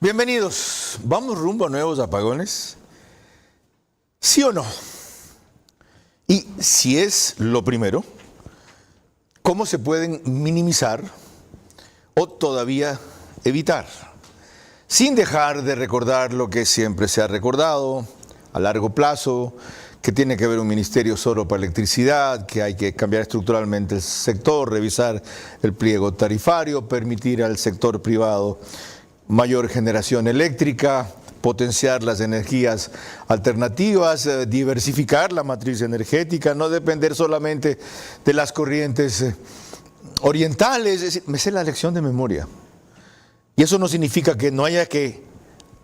Bienvenidos. ¿Vamos rumbo a nuevos apagones? ¿Sí o no? Y si es lo primero, ¿cómo se pueden minimizar o todavía evitar? Sin dejar de recordar lo que siempre se ha recordado a largo plazo, que tiene que haber un ministerio solo para electricidad, que hay que cambiar estructuralmente el sector, revisar el pliego tarifario, permitir al sector privado mayor generación eléctrica, potenciar las energías alternativas, diversificar la matriz energética, no depender solamente de las corrientes orientales. Es decir, me sé la lección de memoria. Y eso no significa que no haya que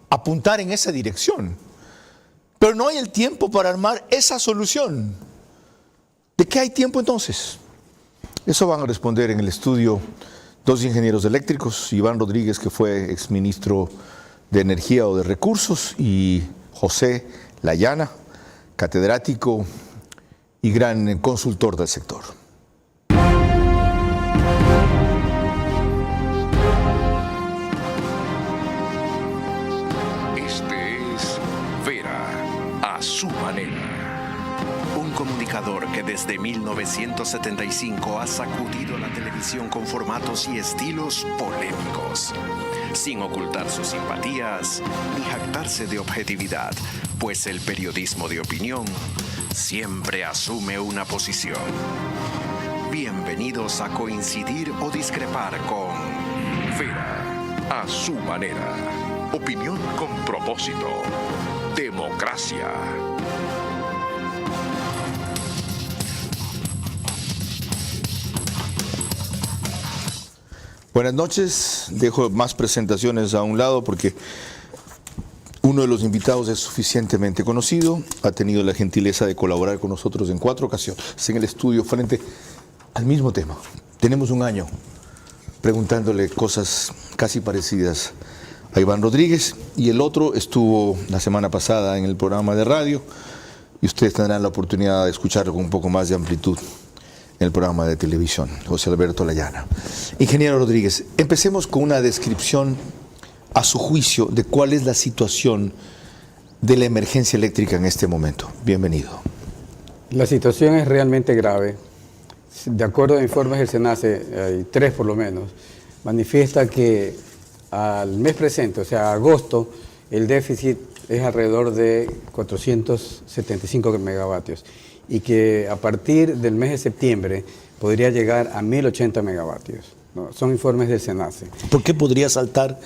apuntar en esa dirección. Pero no hay el tiempo para armar esa solución. ¿De qué hay tiempo entonces? Eso van a responder en el estudio dos ingenieros eléctricos, Iván Rodríguez, que fue exministro de Energía o de Recursos, y José Layana, catedrático y gran consultor del sector. Este es Vera a su manera. Un comunicador que desde 1975 ha sacudido la televisión con formatos y estilos polémicos, sin ocultar sus simpatías ni jactarse de objetividad, pues el periodismo de opinión siempre asume una posición. Bienvenidos a coincidir o discrepar con Vera a su manera. Opinión con propósito. Democracia. Buenas noches, dejo más presentaciones a un lado porque uno de los invitados es suficientemente conocido, ha tenido la gentileza de colaborar con nosotros en 4 ocasiones en el estudio frente al mismo tema. Tenemos un año preguntándole cosas casi parecidas a Iván Rodríguez, y el otro estuvo la semana pasada en el programa de radio y ustedes tendrán la oportunidad de escucharlo con un poco más de amplitud en el programa de televisión, José Alberto Layana. Ingeniero Rodríguez, empecemos con una descripción a su juicio de cuál es la situación de la emergencia eléctrica en este momento. Bienvenido. La situación es realmente grave. De acuerdo a informes del SENACE, hay 3 por lo menos, manifiesta que al mes presente, o sea, agosto, el déficit es alrededor de 475 megavatios y que a partir del mes de septiembre podría llegar a 1080 megavatios. ¿No? Son informes del SENACE. ¿Por qué podría saltar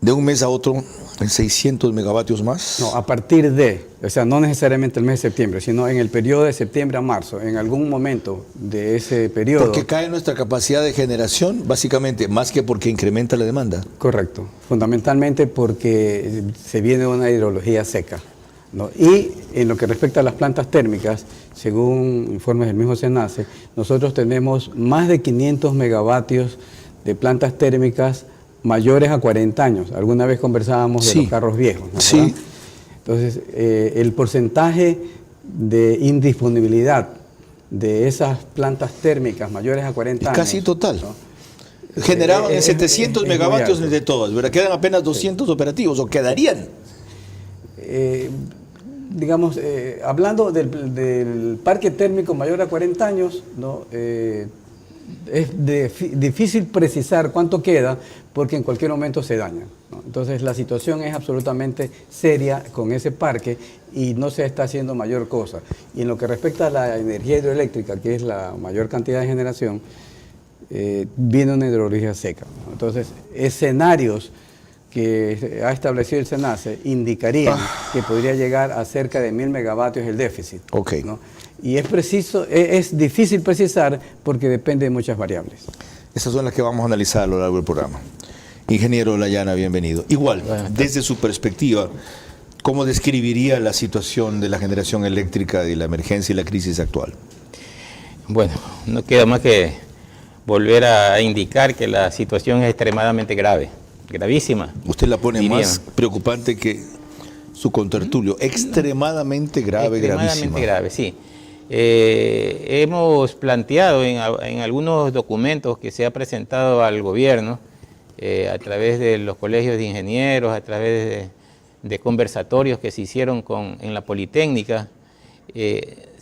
de un mes a otro en 600 megavatios más? No, a partir de, o sea, no necesariamente el mes de septiembre, sino en el periodo de septiembre a marzo, en algún momento de ese periodo. Porque cae nuestra capacidad de generación, básicamente, más que porque incrementa la demanda. Correcto, fundamentalmente porque se viene una hidrología seca, ¿no? Y en lo que respecta a las plantas térmicas, según informes del mismo SENACE, nosotros tenemos más de 500 megavatios de plantas térmicas mayores a 40 años. Alguna vez conversábamos de los carros viejos, ¿no? Sí. Entonces, el porcentaje de indisponibilidad de esas plantas térmicas mayores a 40 años... Casi total. ¿No? Generaban en 700 megavatios de todas, ¿verdad? Quedan apenas 200 operativos, o quedarían. Digamos, hablando del parque térmico mayor a 40 años, ¿no? Es difícil precisar cuánto queda porque en cualquier momento se daña, ¿no? Entonces la situación es absolutamente seria con ese parque y no se está haciendo mayor cosa. Y en lo que respecta a la energía hidroeléctrica, que es la mayor cantidad de generación, viene una hidrología seca, ¿no? Entonces, escenarios que ha establecido el SENACE indicarían que podría llegar a cerca de 1000 megavatios el déficit. Okay. ¿No? Y es difícil precisar porque depende de muchas variables. Esas son las que vamos a analizar a lo largo del programa. Ingeniero Layana, bienvenido. Igual, desde su perspectiva, ¿cómo describiría la situación de la generación eléctrica y la emergencia y la crisis actual? Bueno, no queda más que volver a indicar que la situación es extremadamente grave, gravísima. Usted la pone más preocupante que su contertulio. Extremadamente grave, gravísima. Extremadamente grave, sí. Hemos planteado en algunos documentos que se ha presentado al gobierno a través de los colegios de ingenieros, a través de conversatorios que se hicieron en la Politécnica,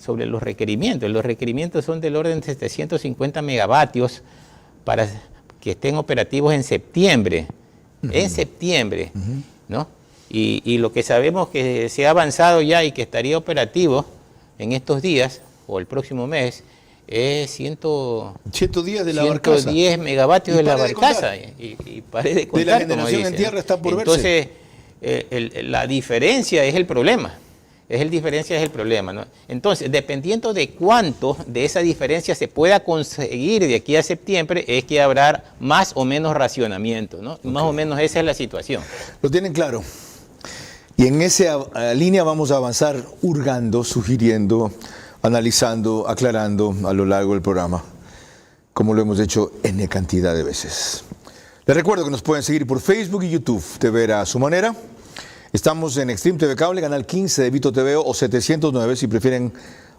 sobre los requerimientos. Los requerimientos son del orden de 750 megavatios para que estén operativos en septiembre. En septiembre, ¿no? Y lo que sabemos que se ha avanzado ya y que estaría operativo en estos días o el próximo mes es 110 de la barcaza. 110 megavatios de la barcaza. Y paré de contar, de la generación en tierra está por verse. Entonces, la diferencia es el problema. ¿No? Entonces, dependiendo de cuánto de esa diferencia se pueda conseguir de aquí a septiembre, es que habrá más o menos racionamiento, ¿no? Okay. Más o menos esa es la situación. Lo tienen claro. Y en esa línea vamos a avanzar hurgando, sugiriendo, analizando, aclarando a lo largo del programa, como lo hemos hecho N cantidad de veces. Les recuerdo que nos pueden seguir por Facebook y YouTube, TV a su manera. Estamos en Extreme TV Cable, canal 15 de Vito TV o 709 si prefieren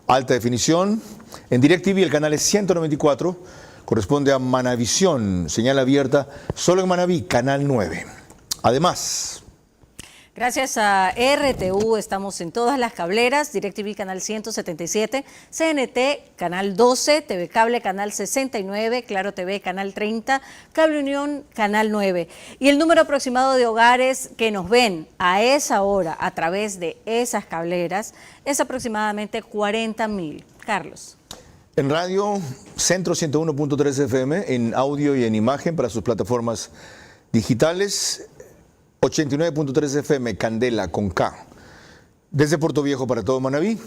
alta definición. En DirecTV el canal es 194, corresponde a Manavisión, señal abierta solo en Manaví, canal 9. Además, gracias a RTU estamos en todas las cableras, DirecTV canal 177, CNT canal 12, TV Cable canal 69, Claro TV canal 30, Cable Unión canal 9. Y el número aproximado de hogares que nos ven a esa hora a través de esas cableras es aproximadamente 40.000. Carlos. En radio, Centro 101.3 FM, en audio y en imagen para sus plataformas digitales. 89.3 FM, Candela, con K. Desde Puerto Viejo para todo Manaví.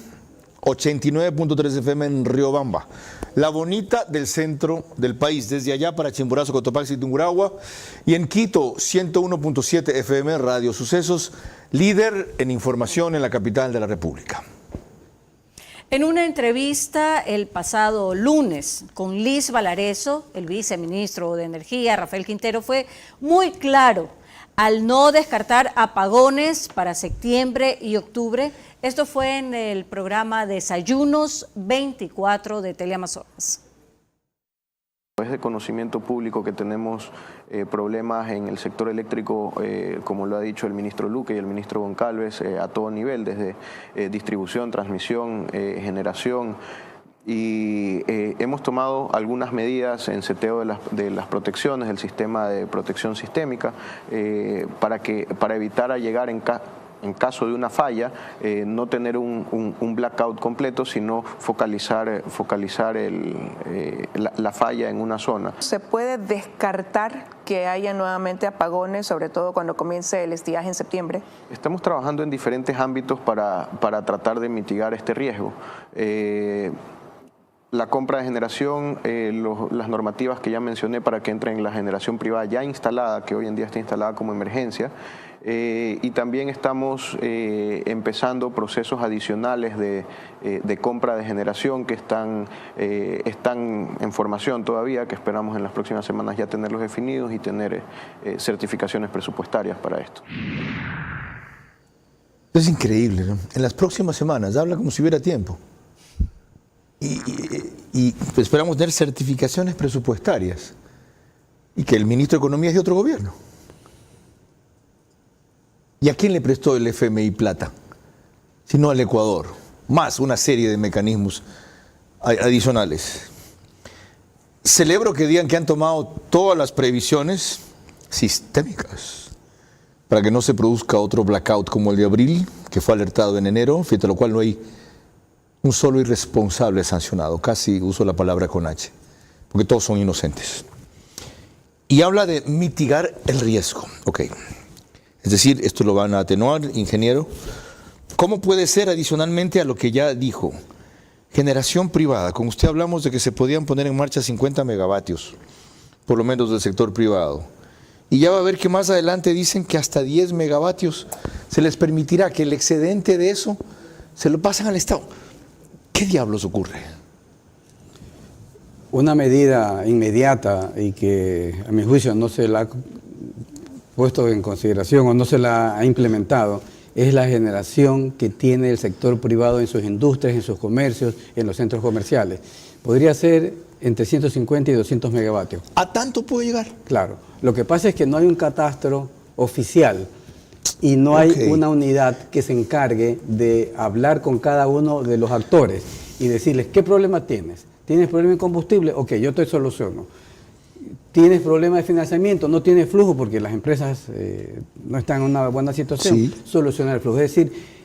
89.3 FM en Riobamba. La bonita del centro del país. Desde allá para Chimborazo, Cotopaxi y Tungurahua. Y en Quito, 101.7 FM, Radio Sucesos. Líder en información en la capital de la República. En una entrevista el pasado lunes con Liz Valareso, el viceministro de Energía, Rafael Quintero, fue muy claro al no descartar apagones para septiembre y octubre. Esto fue en el programa Desayunos 24 de Teleamazonas. Es de conocimiento público que tenemos problemas en el sector eléctrico, como lo ha dicho el ministro Luque y el ministro Goncalves, a todo nivel, desde distribución, transmisión, generación. Y hemos tomado algunas medidas en seteo de las protecciones, del sistema de protección sistémica, para evitar llegar en caso de una falla, no tener un blackout completo, sino focalizar la falla en una zona. ¿Se puede descartar que haya nuevamente apagones, sobre todo cuando comience el estiaje en septiembre? Estamos trabajando en diferentes ámbitos para tratar de mitigar este riesgo. La compra de generación, las normativas que ya mencioné para que entre en la generación privada ya instalada, que hoy en día está instalada como emergencia, y también estamos empezando procesos adicionales de compra de generación que están en formación todavía, que esperamos en las próximas semanas ya tenerlos definidos y tener certificaciones presupuestarias para esto. Es increíble, ¿no? En las próximas semanas, habla como si hubiera tiempo. Y esperamos tener certificaciones presupuestarias y que el ministro de Economía es de otro gobierno. ¿Y a quién le prestó el FMI plata? Sino al Ecuador. Más una serie de mecanismos adicionales. Celebro que digan que han tomado todas las previsiones sistémicas para que no se produzca otro blackout como el de abril, que fue alertado en enero, frente a lo cual no hay un solo irresponsable sancionado, casi uso la palabra con H, porque todos son inocentes. Y habla de mitigar el riesgo. Ok. Es decir, esto lo van a atenuar, ingeniero. ¿Cómo puede ser adicionalmente a lo que ya dijo? Generación privada. Con usted hablamos de que se podían poner en marcha 50 megavatios, por lo menos del sector privado. Y ya va a ver que más adelante dicen que hasta 10 megavatios se les permitirá que el excedente de eso se lo pasen al Estado. ¿Qué diablos ocurre? Una medida inmediata y que a mi juicio no se la ha puesto en consideración o no se la ha implementado es la generación que tiene el sector privado en sus industrias, en sus comercios, en los centros comerciales. Podría ser entre 150 y 200 megavatios. ¿A tanto puede llegar? Claro. Lo que pasa es que no hay un catastro oficial y no hay una unidad que se encargue de hablar con cada uno de los actores y decirles, ¿qué problema tienes? ¿Tienes problema en combustible? Ok, yo te soluciono. ¿Tienes problema de financiamiento? No tienes flujo porque las empresas no están en una buena situación. Sí. Solucionar el flujo. Es decir,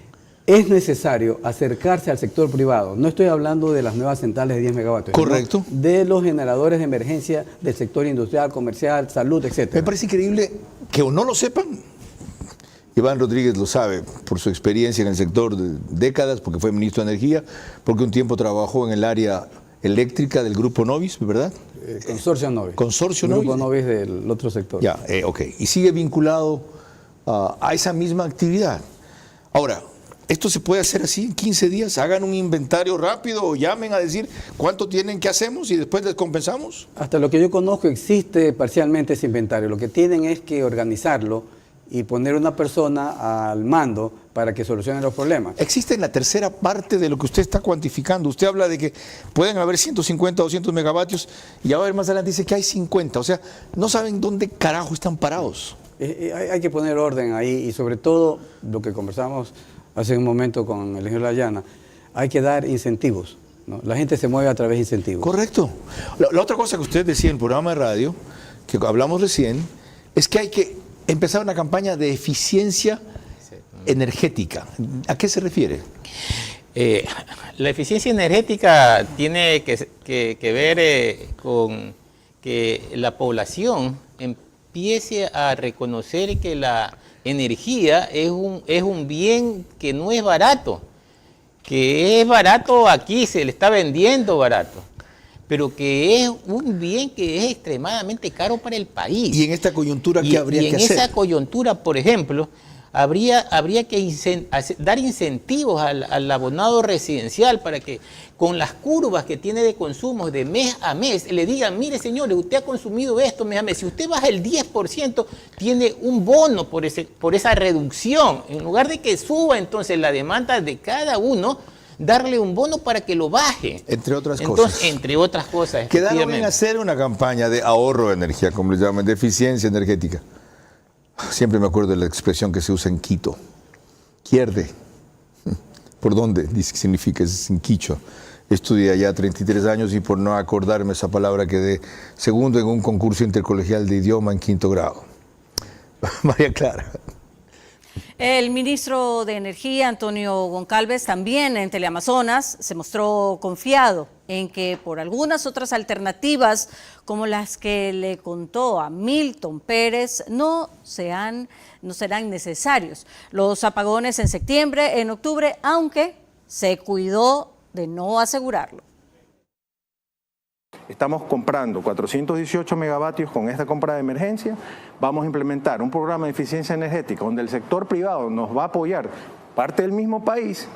es necesario acercarse al sector privado. No estoy hablando de las nuevas centrales de 10 megavatios. Correcto. Sino de los generadores de emergencia del sector industrial, comercial, salud, etc. Me parece increíble que o no lo sepan. Iván Rodríguez lo sabe por su experiencia en el sector de décadas, porque fue ministro de Energía, porque un tiempo trabajó en el área eléctrica del Grupo Novis, ¿verdad? Consorcio Novis. Consorcio Novis. Grupo Novis del otro sector. Ya, ok. Y sigue vinculado a esa misma actividad. Ahora, ¿esto se puede hacer así en 15 días? Hagan un inventario rápido o llamen a decir cuánto tienen, qué hacemos y después les compensamos. Hasta lo que yo conozco existe parcialmente ese inventario. Lo que tienen es que organizarlo y poner una persona al mando para que solucione los problemas. Existe la tercera parte de lo que usted está cuantificando. Usted habla de que pueden haber 150 o 200 megavatios y ahora más adelante dice que hay 50. O sea, no saben dónde carajo están parados. Hay que poner orden ahí y sobre todo lo que conversamos hace un momento con el ingeniero Layana, hay que dar incentivos, ¿no? La gente se mueve a través de incentivos. Correcto. La otra cosa que usted decía en el programa de radio, que hablamos recién, es que hay que empezar una campaña de eficiencia energética. ¿A qué se refiere? La eficiencia energética tiene que ver con que la población empiece a reconocer que la energía es un bien que no es barato, que es barato aquí, se le está vendiendo barato, pero que es un bien que es extremadamente caro para el país. Y en esta coyuntura, ¿qué habría que hacer? En esa coyuntura, por ejemplo, habría que dar incentivos al abonado residencial para que con las curvas que tiene de consumo de mes a mes, le digan, mire señores, usted ha consumido esto mes a mes, si usted baja el 10%, tiene un bono por esa reducción, en lugar de que suba entonces la demanda de cada uno, darle un bono para que lo baje. Entre otras cosas. Entre otras cosas. Quedaron en hacer una campaña de ahorro de energía, como le llaman, de eficiencia energética. Siempre me acuerdo de la expresión que se usa en Quito. Quierde. ¿Por dónde? Dice que significa, es en quichua. Estudié allá 33 años y por no acordarme esa palabra quedé segundo en un concurso intercolegial de idioma en 5º grado. María Clara. El ministro de Energía, Antonio Goncalves, también en Teleamazonas se mostró confiado en que por algunas otras alternativas, como las que le contó a Milton Pérez, no serán necesarios los apagones en septiembre, en octubre, aunque se cuidó de no asegurarlo. Estamos comprando 418 megavatios con esta compra de emergencia. Vamos a implementar un programa de eficiencia energética donde el sector privado nos va a apoyar, parte del mismo país,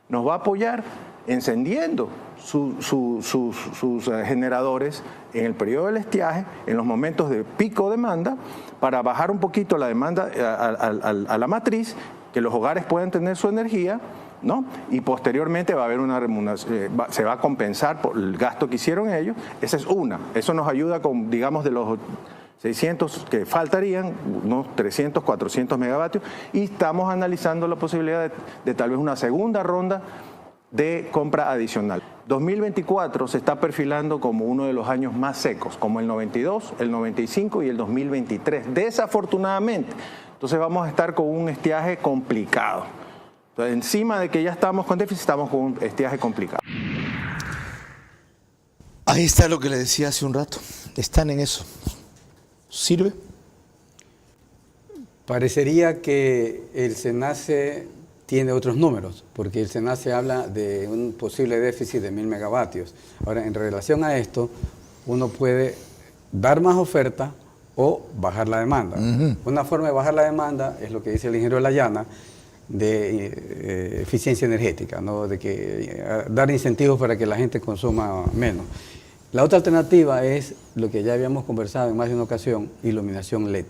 nos va a apoyar encendiendo sus generadores en el periodo del estiaje, en los momentos de pico demanda, para bajar un poquito la demanda a la matriz, que los hogares puedan tener su energía, ¿no? Y posteriormente va a haber una remuneración, se va a compensar por el gasto que hicieron ellos. Esa es una. Eso nos ayuda con, digamos, de los 600 que faltarían, unos 300, 400 megavatios, y estamos analizando la posibilidad de tal vez una segunda ronda de compra adicional. 2024 se está perfilando como uno de los años más secos, como el 92, el 95 y el 2023, desafortunadamente. Entonces vamos a estar con un estiaje complicado. Entonces, encima de que ya estamos con déficit, estamos con un estiaje complicado. Ahí está lo que le decía hace un rato. Están en eso. ¿Sirve? Parecería que el SENACE tiene otros números, porque el SENACE habla de un posible déficit de 1000 megavatios. Ahora, en relación a esto, uno puede dar más oferta o bajar la demanda. Una forma de bajar la demanda es lo que dice el ingeniero Layana, de eficiencia energética, ¿no? De que dar incentivos para que la gente consuma menos. La otra alternativa es lo que ya habíamos conversado en más de una ocasión, iluminación LED,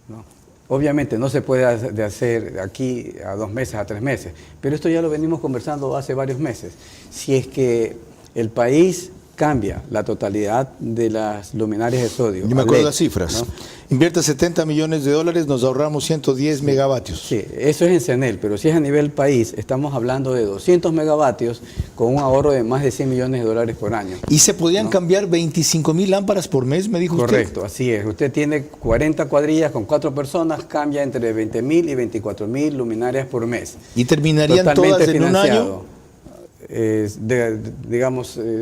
¿no? Obviamente no se puede hacer aquí a 2 meses, a 3 meses, pero esto ya lo venimos conversando hace varios meses. Si es que el país cambia la totalidad de las luminarias de sodio. Yo me acuerdo LED, de las cifras. ¿no? Invierte $70 millones, nos ahorramos 110 megavatios. Sí, eso es en CENEL, pero si es a nivel país, estamos hablando de 200 megavatios con un ahorro de más de $100 millones por año. Y se podían cambiar 25,000 lámparas por mes, me dijo usted. Correcto, así es. Usted tiene 40 cuadrillas con 4 personas, cambia entre 20,000 y 24,000 luminarias por mes. Y terminarían Totalmente todas en un financiado. año.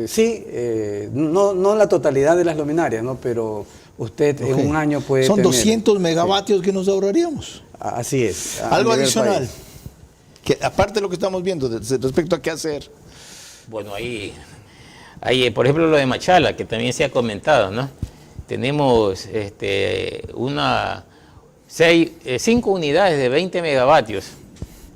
Sí, no la totalidad de las luminarias, ¿no? Pero usted en un año puede Son tener, 200 megavatios que nos ahorraríamos. Así es. Algo nivel adicional, país. que aparte de lo que estamos viendo respecto a qué hacer. Bueno, ahí, por ejemplo, lo de Machala, que también se ha comentado, ¿no? Tenemos 5 unidades de 20 megavatios.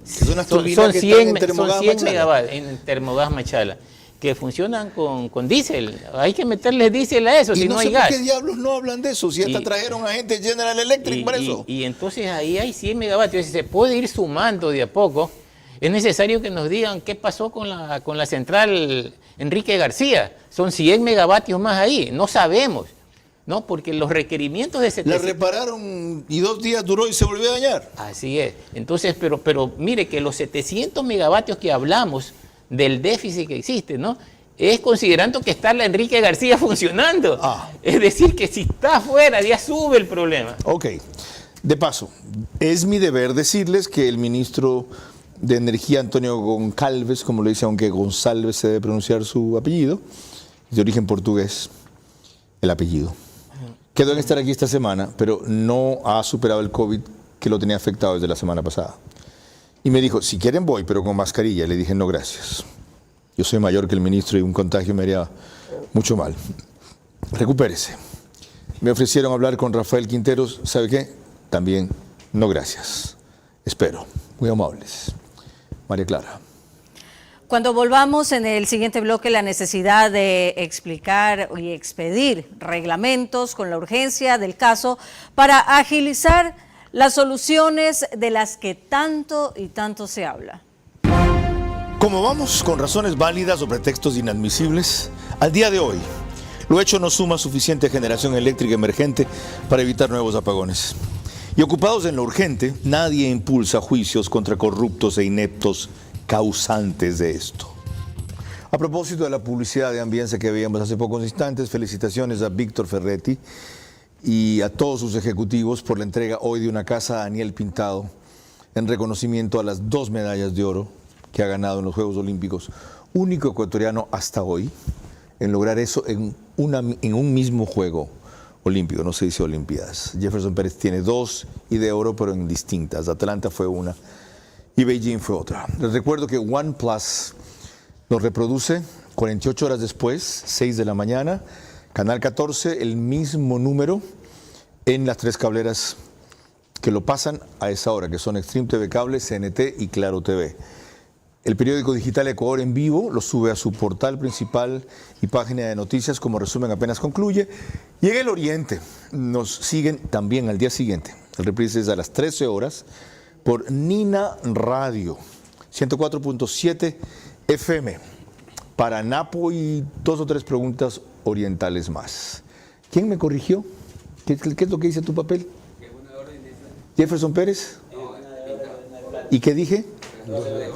Que son unas Son turbinas que 100, están en Termogas son 100 Machala. megavatios en Termogas Machala, que funcionan con diésel. Hay que meterle diésel a eso, Y si no no sé hay por gas. qué diablos no hablan de eso, si hasta Y- trajeron a gente de General Electric para eso. Y entonces ahí hay 100 megavatios, se puede ir sumando de a poco. Es necesario que nos digan qué pasó con la central Enrique García. Son 100 megavatios más ahí, no sabemos, ¿no? Porque los requerimientos de La 700... repararon y 2 días duró y se volvió a dañar. Así es. Entonces, pero mire que los 700 megavatios que hablamos del déficit que existe, ¿no? Es considerando que está la Enrique García funcionando. Es decir, que si está afuera ya sube el problema. Ok. De paso, es mi deber decirles que el ministro de Energía, Antonio Goncalves, como le dice, aunque González se debe pronunciar su apellido, de origen portugués, el apellido. Quedó en estar aquí esta semana, pero no ha superado el COVID que lo tenía afectado desde la semana pasada. Y me dijo, si quieren voy, pero con mascarilla. Le dije, no, gracias. Yo soy mayor que el ministro y un contagio me haría mucho mal. Recupérese. Me ofrecieron hablar con Rafael Quinteros. ¿Sabe qué? También, no, gracias. Espero. Muy amables. María Clara. Cuando volvamos en el siguiente bloque, la necesidad de explicar y expedir reglamentos con la urgencia del caso para agilizar las soluciones de las que tanto y tanto se habla. Como vamos con razones válidas o pretextos inadmisibles, al día de hoy, lo hecho no suma suficiente generación eléctrica emergente para evitar nuevos apagones. Y ocupados en lo urgente, nadie impulsa juicios contra corruptos e ineptos causantes de esto. A propósito de la publicidad de ambiente que veíamos hace pocos instantes, felicitaciones a Víctor Ferretti y a todos sus ejecutivos por la entrega hoy de una casa a Daniel Pintado en reconocimiento a las 2 medallas de oro que ha ganado en los Juegos Olímpicos, único ecuatoriano hasta hoy en lograr eso en un mismo juego olímpico, no se dice Olimpiadas. Jefferson Pérez tiene 2 y de oro, pero en distintas. Atlanta fue una y Beijing fue otra. Les recuerdo que OnePlus nos reproduce 48 horas después, 6 de la mañana, Canal 14, el mismo número en las 3 cableras que lo pasan a esa hora, que son Extreme TV Cable, CNT y Claro TV. El periódico digital Ecuador en Vivo lo sube a su portal principal y página de noticias como resumen apenas concluye. Y en el Oriente nos siguen también al día siguiente. El reprise es a las 13 horas por Nina Radio, 104.7 FM, para Napo y 2 o 3 preguntas orientales más. ¿Quién me corrigió? ¿Qué es lo que dice tu papel? ¿Jefferson Pérez? ¿Y qué dije?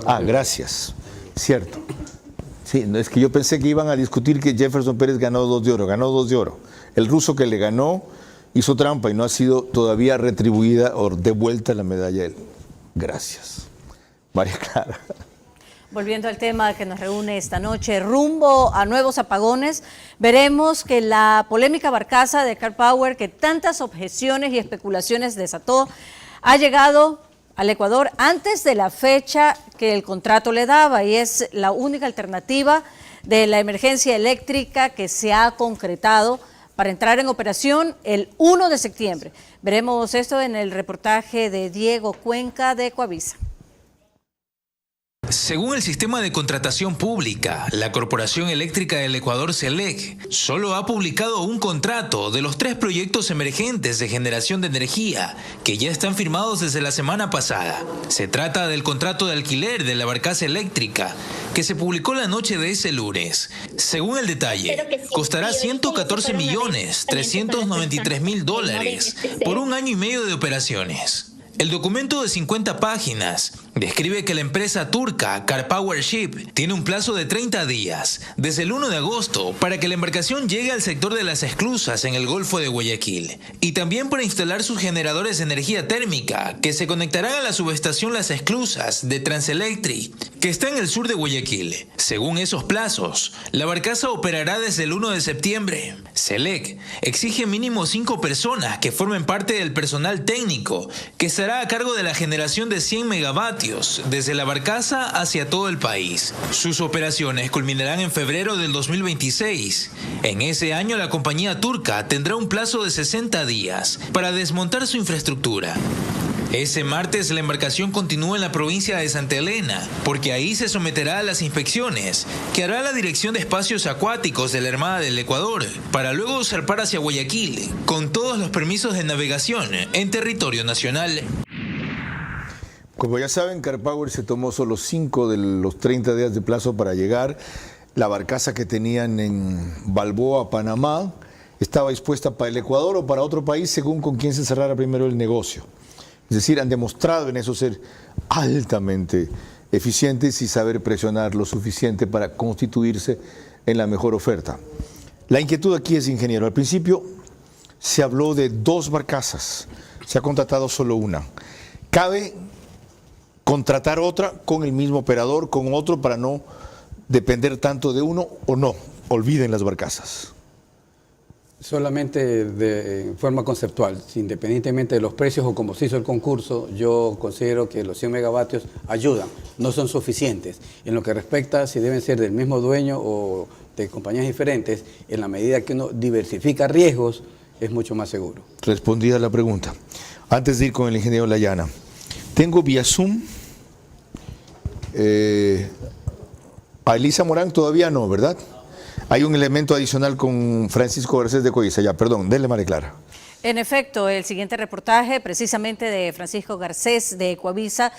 Ah, gracias. Cierto. Sí, no, es que yo pensé que iban a discutir que Jefferson Pérez ganó 2 de oro. Ganó 2 de oro. El ruso que le ganó hizo trampa y no ha sido todavía retribuida o devuelta la medalla a él. Gracias. María Clara. Volviendo al tema que nos reúne esta noche, rumbo a nuevos apagones, veremos que la polémica barcaza de Car Power, que tantas objeciones y especulaciones desató, ha llegado al Ecuador antes de la fecha que el contrato le daba y es la única alternativa de la emergencia eléctrica que se ha concretado para entrar en operación el 1 de septiembre. Veremos esto en el reportaje de Diego Cuenca de Coavisa. Según el sistema de contratación pública, la Corporación Eléctrica del Ecuador, CELEC, solo ha publicado un contrato de los 3 proyectos emergentes de generación de energía que ya están firmados desde la semana pasada. Se trata del contrato de alquiler de la barcaza eléctrica que se publicó la noche de ese lunes. Según el detalle, costará $114.393.000 por 1 año y medio de operaciones. El documento de 50 páginas describe que la empresa turca CarPower Ship tiene un plazo de 30 días, desde el 1 de agosto, para que la embarcación llegue al sector de las esclusas en el Golfo de Guayaquil, y también para instalar sus generadores de energía térmica, que se conectarán a la subestación Las Esclusas de Transelectric, que está en el sur de Guayaquil. Según esos plazos, la barcaza operará desde el 1 de septiembre. CELEC exige mínimo 5 personas que formen parte del personal técnico, que estará a cargo de la generación de 100 megavatios desde la barcaza hacia todo el país. Sus operaciones culminarán en febrero del 2026. En ese año la compañía turca tendrá un plazo de 60 días para desmontar su infraestructura. Ese martes la embarcación continúa en la provincia de Santa Elena, porque ahí se someterá a las inspecciones que hará la Dirección de Espacios Acuáticos de la Armada del Ecuador, para luego zarpar hacia Guayaquil, con todos los permisos de navegación en territorio nacional. Como ya saben, CarPower se tomó solo 5 de los 30 días de plazo para llegar. La barcaza que tenían en Balboa, Panamá, estaba dispuesta para el Ecuador o para otro país, según con quién se cerrara primero el negocio. Es decir, han demostrado en eso ser altamente eficientes y saber presionar lo suficiente para constituirse en la mejor oferta. La inquietud aquí es, ingeniero, al principio se habló de 2 barcazas, se ha contratado solo una. ¿Cabe contratar otra con el mismo operador, con otro, para no depender tanto de uno, o no? Olviden las barcazas. Solamente en forma conceptual, independientemente de los precios o como se hizo el concurso, yo considero que los 100 megavatios ayudan, no son suficientes. En lo que respecta a si deben ser del mismo dueño o de compañías diferentes, en la medida que uno diversifica riesgos, es mucho más seguro. Respondida la pregunta. Antes de ir con el ingeniero Layana, tengo vía Zoom a Elisa Morán, todavía no, ¿verdad? Hay un elemento adicional con Francisco Garcés de Coiza. Ya, perdón, denle, María Clara. En efecto, el siguiente reportaje, precisamente de Francisco Garcés de Coavisa,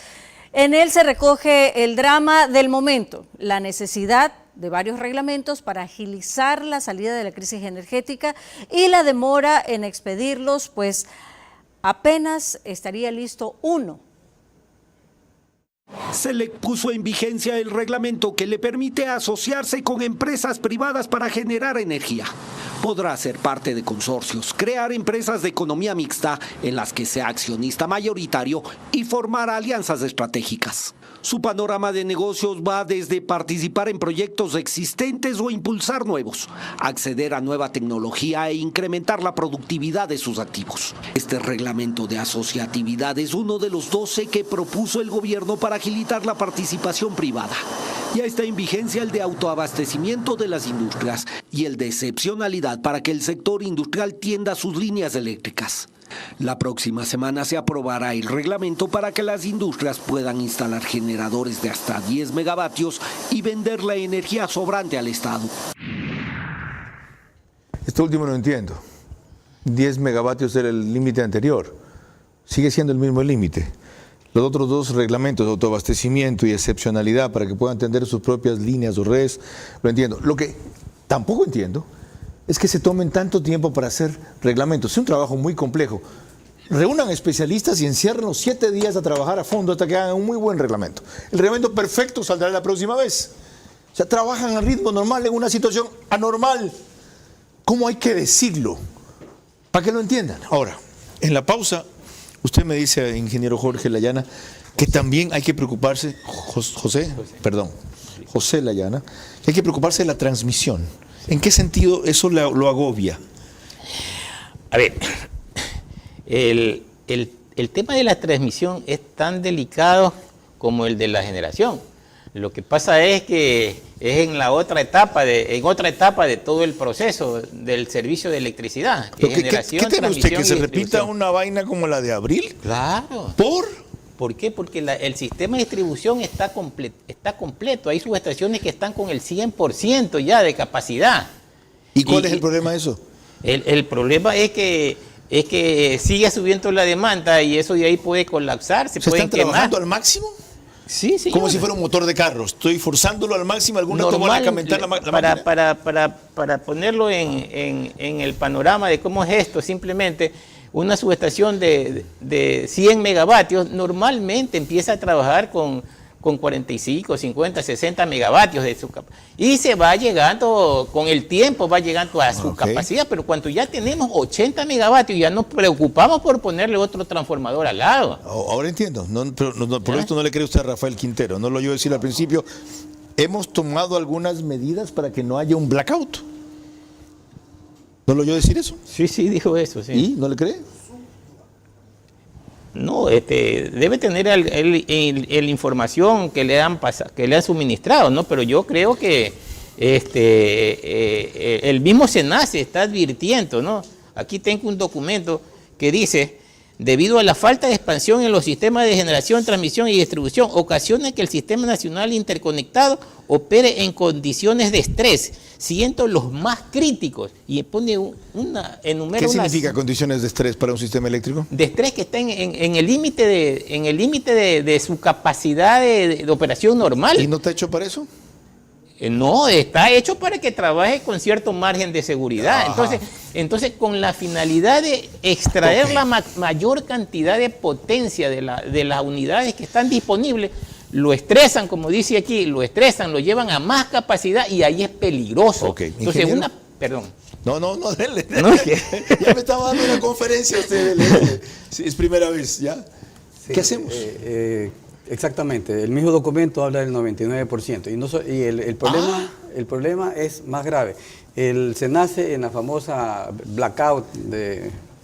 en él se recoge el drama del momento, la necesidad de varios reglamentos para agilizar la salida de la crisis energética y la demora en expedirlos, pues apenas estaría listo uno. CELEC puso en vigencia el reglamento que le permite asociarse con empresas privadas para generar energía. Podrá ser parte de consorcios, crear empresas de economía mixta en las que sea accionista mayoritario y formar alianzas estratégicas. Su panorama de negocios va desde participar en proyectos existentes o impulsar nuevos, acceder a nueva tecnología e incrementar la productividad de sus activos. Este reglamento de asociatividad es uno de los 12 que propuso el gobierno para agilitar la participación privada. Ya está en vigencia el de autoabastecimiento de las industrias y el de excepcionalidad para que el sector industrial tienda sus líneas eléctricas. La próxima semana se aprobará el reglamento para que las industrias puedan instalar generadores de hasta 10 megavatios y vender la energía sobrante al Estado. Esto último no entiendo. 10 megavatios era el límite anterior. Sigue siendo el mismo límite. Los otros 2 reglamentos, de autoabastecimiento y excepcionalidad, para que puedan tener sus propias líneas o redes, lo entiendo. Lo que tampoco entiendo es que se tomen tanto tiempo para hacer reglamentos. Es un trabajo muy complejo. Reúnan especialistas y enciérrenlos 7 días a trabajar a fondo hasta que hagan un muy buen reglamento. El reglamento perfecto saldrá la próxima vez. O sea, trabajan a ritmo normal en una situación anormal. ¿Cómo hay que decirlo? Para que lo entiendan. Ahora, en la pausa, usted me dice, ingeniero Jorge Layana, que también hay que preocuparse, José Layana, que hay que preocuparse de la transmisión. ¿En qué sentido eso lo agobia? A ver, el tema de la transmisión es tan delicado como el de la generación. Lo que pasa es que es en otra etapa de todo el proceso del servicio de electricidad. ¿Qué tiene usted? ¿Que se repita una vaina como la de abril? Claro. ¿Por? ¿Por qué? Porque el sistema de distribución está completo. Hay subestaciones que están con el 100% ya de capacidad. ¿Y cuál es el problema de eso? El problema es que sigue subiendo la demanda y eso de ahí puede colapsar, ¿Se están trabajando al máximo? Sí, sí. Como si fuera un motor de carro. Estoy forzándolo al máximo. ¿Algún rato van a calentar la máquina? Para ponerlo en el panorama de cómo es esto, simplemente una subestación de 100 megavatios normalmente empieza a trabajar con 45, 50, 60 megavatios de su capacidad. Y se va llegando, con el tiempo va llegando a su capacidad, pero cuando ya tenemos 80 megavatios ya nos preocupamos por ponerle otro transformador al lado. Ahora entiendo, por esto no le cree usted a Rafael Quintero, no lo oyó decir al principio. Hemos tomado algunas medidas para que no haya un blackout. ¿No lo oyó decir eso? Sí, dijo eso, sí. ¿Y no le cree? No, debe tener el información que le han suministrado, ¿no? Pero yo creo que el mismo SENACE está advirtiendo, ¿no? Aquí tengo un documento que dice: debido a la falta de expansión en los sistemas de generación, transmisión y distribución, ocasiona que el Sistema Nacional Interconectado opere en condiciones de estrés, siendo los más críticos. Y pone enumera. ¿Qué significa condiciones de estrés para un sistema eléctrico? De estrés que está en el límite de su capacidad de operación normal. ¿Y no está hecho para eso? No, está hecho para que trabaje con cierto margen de seguridad. Entonces, con la finalidad de extraer la mayor cantidad de potencia de las unidades que están disponibles, lo estresan, como dice aquí, lo llevan a más capacidad y ahí es peligroso. Entonces, perdón. No, dele. Ya me estaba dando una conferencia usted. Es primera vez, ¿ya? Sí, ¿qué hacemos? Exactamente, el mismo documento habla del 99%. Y el problema es más grave. El SENACE, en la famosa blackout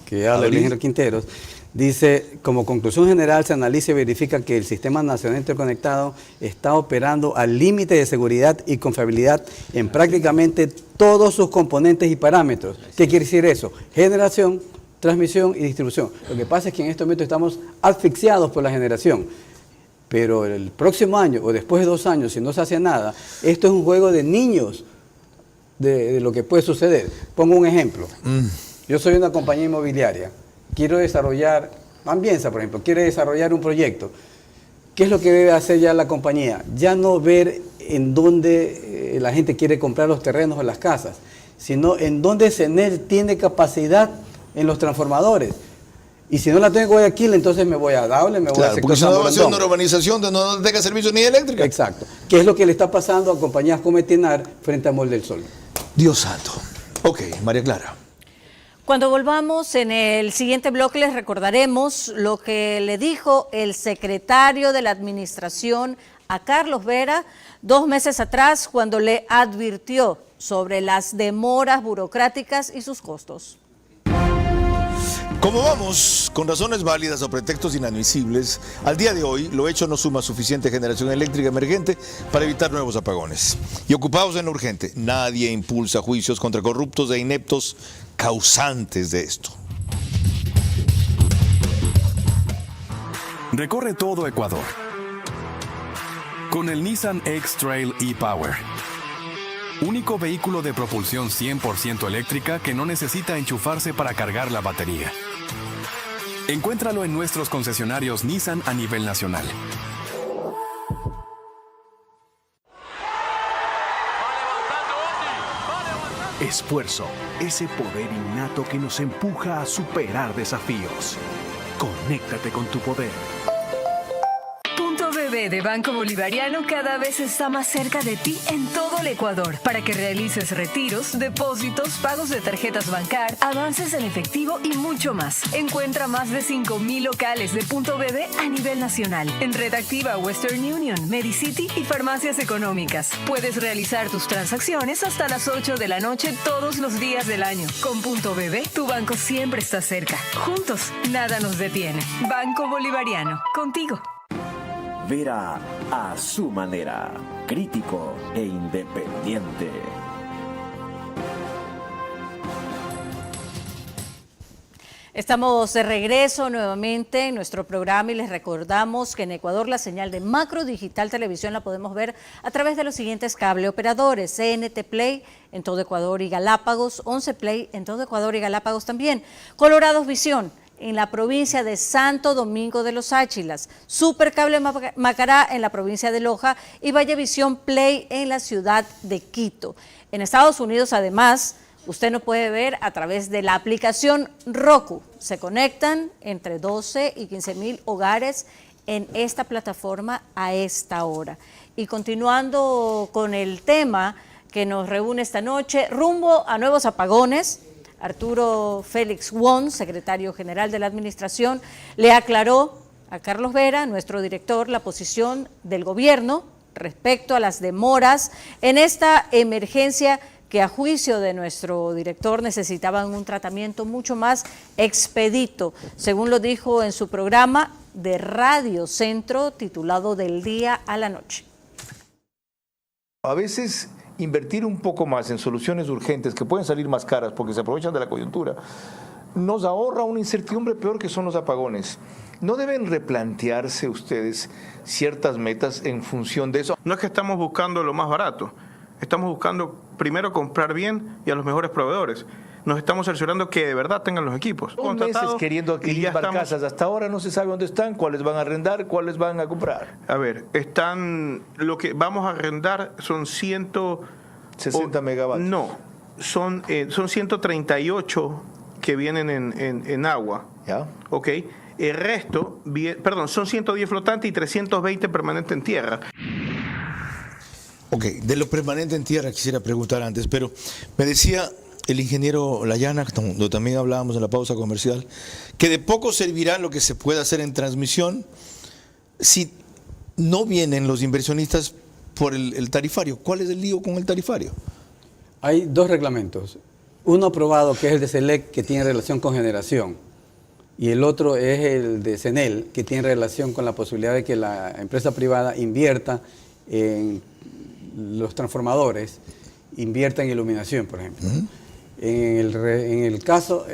que habla el ingeniero Quinteros, dice: como conclusión general, se analiza y verifica que el Sistema Nacional Interconectado está operando al límite de seguridad y confiabilidad en prácticamente todos sus componentes y parámetros. ¿Qué quiere decir eso? Generación, transmisión y distribución. Lo que pasa es que en este momento estamos asfixiados por la generación. Pero el próximo año o después de 2 años, si no se hace nada, esto es un juego de niños de lo que puede suceder. Pongo un ejemplo. Yo soy una compañía inmobiliaria. Quiero desarrollar, Ambienza, por ejemplo, quiere desarrollar un proyecto. ¿Qué es lo que debe hacer ya la compañía? Ya no ver en dónde la gente quiere comprar los terrenos o las casas, sino en dónde CENEL tiene capacidad en los transformadores. Y si no la tengo en Guayaquil, entonces me voy a Daule, me voy a sector porque si no va a ser una urbanización donde no tenga servicio ni eléctrica. Exacto. ¿Qué es lo que le está pasando a compañías como Etenar frente a Mol del Sol? Dios santo. Ok, María Clara. Cuando volvamos en el siguiente bloque les recordaremos lo que le dijo el secretario de la Administración a Carlos Vera 2 meses atrás, cuando le advirtió sobre las demoras burocráticas y sus costos. Como vamos, con razones válidas o pretextos inadmisibles, al día de hoy lo hecho no suma suficiente generación eléctrica emergente para evitar nuevos apagones. Y ocupados en lo urgente, nadie impulsa juicios contra corruptos e ineptos causantes de esto. Recorre todo Ecuador con el Nissan X-Trail e-Power. Único vehículo de propulsión 100% eléctrica que no necesita enchufarse para cargar la batería. Encuéntralo en nuestros concesionarios Nissan a nivel nacional. Esfuerzo, ese poder innato que nos empuja a superar desafíos. Conéctate con tu poder. Punto BB de Banco Bolivariano cada vez está más cerca de ti en todo el Ecuador para que realices retiros, depósitos, pagos de tarjetas Bancar, avances en efectivo y mucho más. Encuentra más de 5,000 locales de Punto BB a nivel nacional en Red Activa, Western Union, Medicity y farmacias económicas. Puedes realizar tus transacciones hasta las 8 de la noche todos los días del año. Con Punto BB, tu banco siempre está cerca. Juntos, nada nos detiene. Banco Bolivariano, contigo. Vera a su manera, crítico e independiente. Estamos de regreso nuevamente en nuestro programa y les recordamos que en Ecuador la señal de Macro Digital Televisión la podemos ver a través de los siguientes cable operadores: CNT Play en todo Ecuador y Galápagos, 11 Play en todo Ecuador y Galápagos también, Colorados Visión en la provincia de Santo Domingo de los Áchilas, Supercable Macará en la provincia de Loja y Vallevisión Play en la ciudad de Quito. En Estados Unidos, además, usted nos puede ver a través de la aplicación Roku. Se conectan entre 12 y 15 mil hogares en esta plataforma a esta hora. Y continuando con el tema que nos reúne esta noche, rumbo a nuevos apagones, Arturo Félix Wong, secretario general de la Administración, le aclaró a Carlos Vera, nuestro director, la posición del gobierno respecto a las demoras en esta emergencia que a juicio de nuestro director necesitaban un tratamiento mucho más expedito, según lo dijo en su programa de Radio Centro titulado Del Día a la Noche. A veces invertir un poco más en soluciones urgentes que pueden salir más caras porque se aprovechan de la coyuntura nos ahorra una incertidumbre peor que son los apagones. ¿No deben replantearse ustedes ciertas metas en función de eso? No es que estamos buscando lo más barato, estamos buscando primero comprar bien y a los mejores proveedores. Nos estamos cerciorando que de verdad tengan los equipos. 2 meses queriendo adquirir barcazas, hasta ahora no se sabe dónde están, cuáles van a arrendar, cuáles van a comprar. A ver, lo que vamos a arrendar son 160 megavatios. No, son 138 que vienen en agua. ¿Ya? Ok. El resto, son 110 flotantes y 320 permanentes en tierra. Ok, de lo permanente en tierra quisiera preguntar antes, pero me decía el ingeniero Layana, donde también hablábamos en la pausa comercial, que de poco servirá lo que se pueda hacer en transmisión si no vienen los inversionistas por el tarifario. ¿Cuál es el lío con el tarifario? Hay 2 reglamentos. Uno aprobado, que es el de SELEC, que tiene relación con generación, y el otro es el de CENEL, que tiene relación con la posibilidad de que la empresa privada invierta en los transformadores, invierta en iluminación, por ejemplo. En el caso,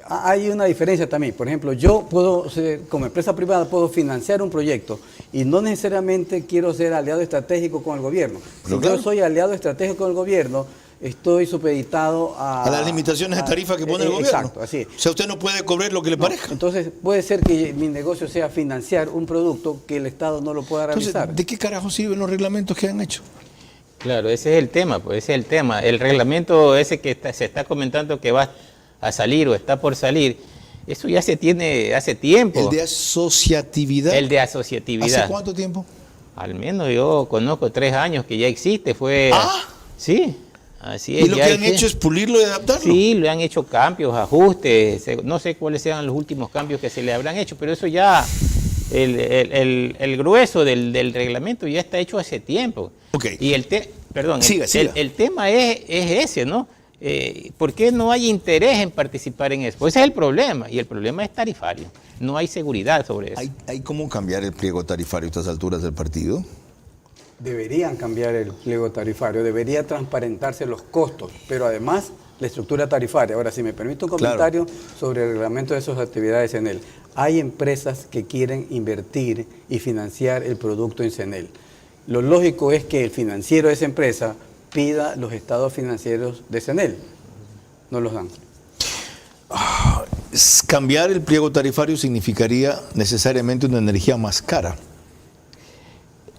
hay una diferencia también. Por ejemplo, yo puedo ser, como empresa privada, puedo financiar un proyecto y no necesariamente quiero ser aliado estratégico con el gobierno. Si yo soy aliado estratégico con el gobierno, estoy supeditado a las limitaciones de tarifa que pone el gobierno. Exacto, así es. O sea, usted no puede cobrar lo que le parezca. Entonces, puede ser que mi negocio sea financiar un producto que el Estado no lo pueda realizar. Entonces, ¿de qué carajo sirven los reglamentos que han hecho? Claro, ese es el tema, pues ese es el tema. El reglamento ese que se está comentando que va a salir o está por salir, eso ya se tiene hace tiempo. ¿El de asociatividad? El de asociatividad. ¿Hace cuánto tiempo? Al menos yo conozco 3 años que ya existe. Sí, así es. ¿Y lo que han hecho es pulirlo y adaptarlo? Sí, le han hecho cambios, ajustes, no sé cuáles sean los últimos cambios que se le habrán hecho, pero eso ya, el grueso del reglamento ya está hecho hace tiempo. Okay. Y el tema es ese, ¿no? ¿Por qué no hay interés en participar en eso? Pues ese es el problema, y el problema es tarifario. No hay seguridad sobre eso. ¿Hay cómo cambiar el pliego tarifario a estas alturas del partido? Deberían cambiar el pliego tarifario, debería transparentarse los costos, pero además la estructura tarifaria. Ahora, si me permite un comentario sobre el reglamento de sus actividades en él. Hay empresas que quieren invertir y financiar el producto en CENEL. Lo lógico es que el financiero de esa empresa pida los estados financieros de CENEL. No los dan. Cambiar el pliego tarifario significaría necesariamente una energía más cara.